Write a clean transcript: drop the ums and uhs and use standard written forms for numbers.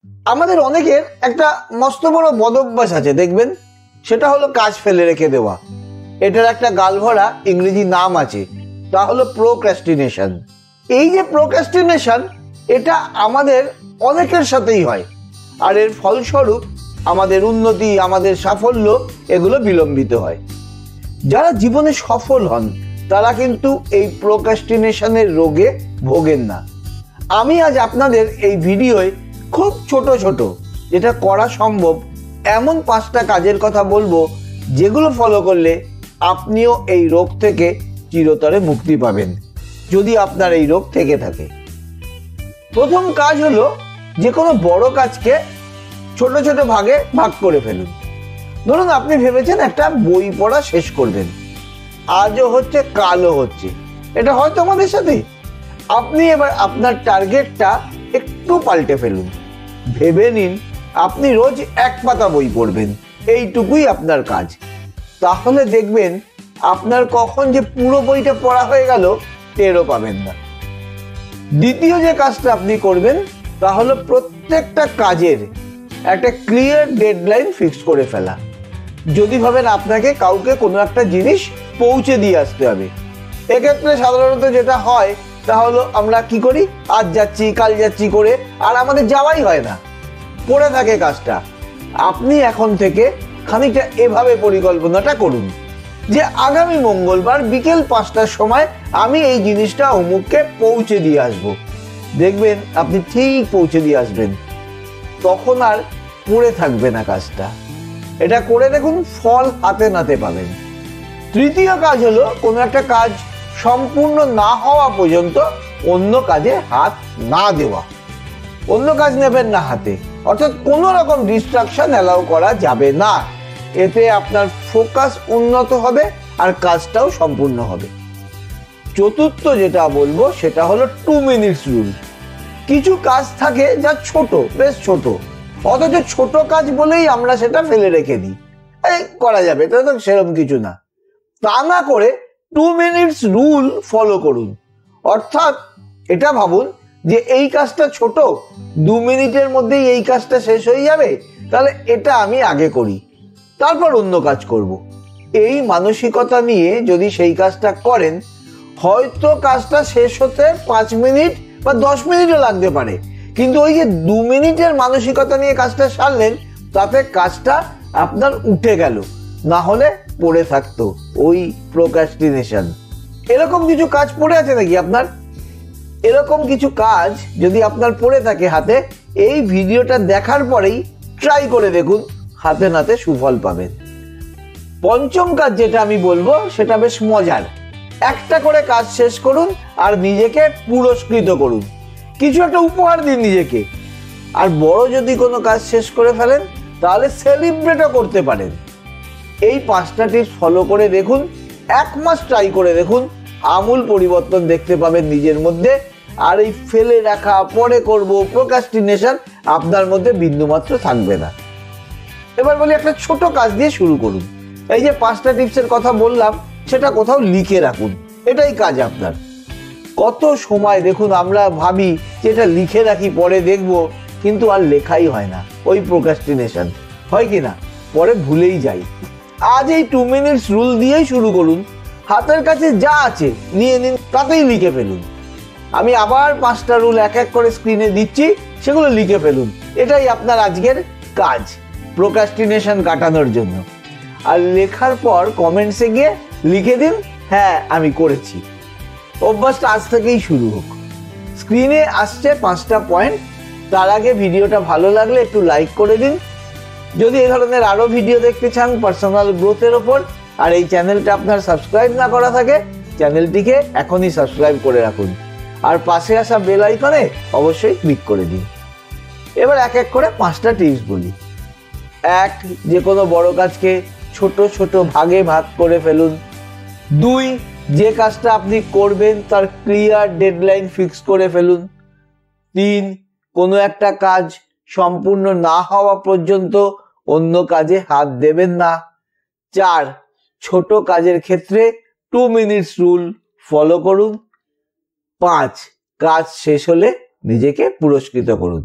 আমাদের অনেকের একটা মস্ত বড় বদভ্যাস আছে দেখবেন, সেটা হলো কাজ ফেলে রেখে দেওয়া। এটার একটা গালভরা ইংরেজি নাম আছে, তা হলো প্রোক্রাস্টিনেশন। এই যে প্রোক্রাস্টিনেশন, এটা আমাদের অনেকের সাথেই হয়, আর এর ফলস্বরূপ আমাদের উন্নতি, আমাদের সাফল্য এগুলো বিলম্বিত হয়। যারা জীবনে সফল হন তারা কিন্তু এই প্রোক্রাস্টিনেশনের রোগে ভোগেন না। আমি আজ আপনাদের এই ভিডিওয় খুব ছোট ছোট, যেটা করা সম্ভব এমন 5টা কাজের কথা বলবো, যেগুলো ফলো করলে আপনিও এই রোগ থেকে চিরতরে মুক্তি পাবেন, যদি আপনার এই রোগ থেকে থাকে। প্রথম কাজ হলো যে কোনো বড় কাজকে ছোট ছোট ভাগে ভাগ করে ফেলুন। ধরুন আপনি ভেবেছেন একটা বই পড়া শেষ করবেন, আজও হচ্ছে কালও হচ্ছে, এটা হয়তো আমাদের সাথে। আপনি এবার আপনার টার্গেটটা একটু পাল্টে ফেলুন। ভেবে নিন আপনি রোজ 1 পাতা বই পড়বেন, এইটুকুই আপনার কাজ। তাহলে দেখবেন আপনার কখন যে পুরো বইটা পড়া হয়ে গেল টেরও পাবেন না। দ্বিতীয় যে কাজটা আপনি করবেন তা হলো প্রত্যেকটা কাজের একটা ক্লিয়ার ডেডলাইন ফিক্স করে ফেলা। যদি ভাবেন আপনাকে কাউকে কোনো একটা জিনিস পৌঁছে দিয়ে আসতে হবে, এক্ষেত্রে সাধারণত যেটা হয় তা হলো আমরা কি করি, আজ যাচ্ছি কাল যাচ্ছি করে, আর আমাদের যাওয়াই হয় না, পড়ে থাকে কাজটা। আপনি এখন থেকে খানিকটা এভাবে পরিকল্পনাটা করুন যে আগামী মঙ্গলবার বিকেল 5টার সময় আমি এই জিনিসটা অমুককে পৌঁছে দিয়ে আসবো। দেখবেন আপনি ঠিক পৌঁছে দিয়ে আসবেন, তখন আর পড়ে থাকবে না কাজটা। এটা করে দেখুন, ফল হাতে নাতে পাবেন। তৃতীয় কাজ হলো কোনো একটা কাজ সম্পূর্ণ না হওয়া পর্যন্ত অন্য কাজে হাত না দেওয়া। অন্য কাজ নেবেন না হাতে, অর্থাৎ কোনো রকম ডিস্ট্রাকশন অ্যালাউ করা যাবে না। এতে আপনার ফোকাস উন্নত হবে আর কাজটাও সম্পূর্ণ হবে। চতুর্থ যেটা বলবো সেটা হলো 2 মিনিটস রুল। কিছু কাজ থাকে যা ছোট, বেশ ছোট, অথচ ছোট কাজ বলেই আমরা সেটা ফেলে রেখে দিই, এই করা যাবে, এটা তো সেরকম কিছু না। তা না করে 2 মিনিটস রুল ফলো করুন। অর্থাৎ এটা ভাবুন যে এই কাজটা ছোট, 2 মিনিটের মধ্যেই এই কাজটা শেষ হয়ে যাবে, তাহলে এটা আমি আগে করি, তারপর অন্য কাজ করব। এই মানসিকতা নিয়ে যদি সেই কাজটা করেন, হয়তো কাজটা শেষ হতে 5 মিনিট বা 10 মিনিটও লাগতে পারে, কিন্তু ওই যে 2 মিনিটের মানসিকতা নিয়ে কাজটা সারলেন, তাতে কাজটা আপনার উঠে গেল, না হলে পড়ে থাকতো ওই প্রোক্রাস্টিনেশন। এরকম কিছু কাজ পড়ে আছে নাকি আপনার? এরকম কিছু কাজ যদি আপনার পড়ে থাকে হাতে, এই ভিডিওটা দেখার পরেই ট্রাই করে দেখুন, হাতে নাতে সুফল পাবেন। পঞ্চম কাজ যেটা আমি বলবো সেটা বেশ মজার। একটা করে কাজ শেষ করুন আর নিজেকে পুরস্কৃত করুন, কিছু একটা উপহার দিন নিজেকে। আর বড় যদি কোনো কাজ শেষ করে ফেলেন তাহলে সেলিব্রেটও করতে পারেন। এই 5টা টিপস ফলো করে দেখুন, 1 মাস ট্রাই করে দেখুন, আমূল পরিবর্তন দেখতে পাবেন নিজের মধ্যে। আর এই ফেলে রাখা, পরে করব, প্রোক্রাস্টিনেশন আপনার মধ্যে বিন্দুমাত্র থাকবে না। এবার বলি, একটা ছোট কাজ দিয়ে শুরু করুন। এই যে 5টা টিপসের কথা বললাম, সেটা কোথাও লিখে রাখুন, এটাই কাজ আপনার। কত সময় দেখুন আমরা ভাবি যে এটা লিখে রাখি পরে দেখব, কিন্তু আর লেখাই হয় না, ওই প্রোক্রাস্টিনেশন হয় কি না, পরে ভুলেই যাই। আজ এই 2 মিনিটস রুল দিয়েই শুরু করুন। হাতের কাছে যা আছে নিয়ে নিন, তাতেই লিখে ফেলুন। আমি আবার 5টা রুল এক এক করে স্ক্রিনে দিচ্ছি, সেগুলো লিখে ফেলুন। এটাই আপনার আজকের কাজ প্রোক্রাস্টিনেশন কাটানোর জন্য। আর লেখার পর কমেন্টসে গিয়ে লিখে দিন, হ্যাঁ আমি করেছি। অভ্যাসটা আজ থেকেই শুরু হোক। স্ক্রিনে আসছে 5টা পয়েন্ট। তার আগে ভিডিওটা ভালো লাগলে একটু লাইক করে দিন। যদি এই ধরনের আরো ভিডিও দেখতে চান পার্সোনাল গ্রোথের ওপর, আর এই চ্যানেলটা আপনার সাবস্ক্রাইব না করা থাকে, চ্যানেলটিকে এখনই সাবস্ক্রাইব করে রাখুন, আর পাশে আসা বেল আইকনে অবশ্যই ক্লিক করে দিন। এবার এক এক করে 5টা টিপস বলি। 1, যে কোনো বড় কাজকে ছোট ছোট ভাগে ভাগ করে ফেলুন। 2, যে কাজটা আপনি করবেন তার ক্লিয়ার ডেডলাইন ফিক্স করে ফেলুন। 3, কোনো একটা কাজ সম্পূর্ণ না হওয়া পর্যন্ত অন্য কাজে হাত দেবেন না। 4, ছোট কাজের ক্ষেত্রে 2 মিনিটস রুল ফলো করুন। 5, কাজ শেষ হলে নিজেকে পুরস্কৃত করুন।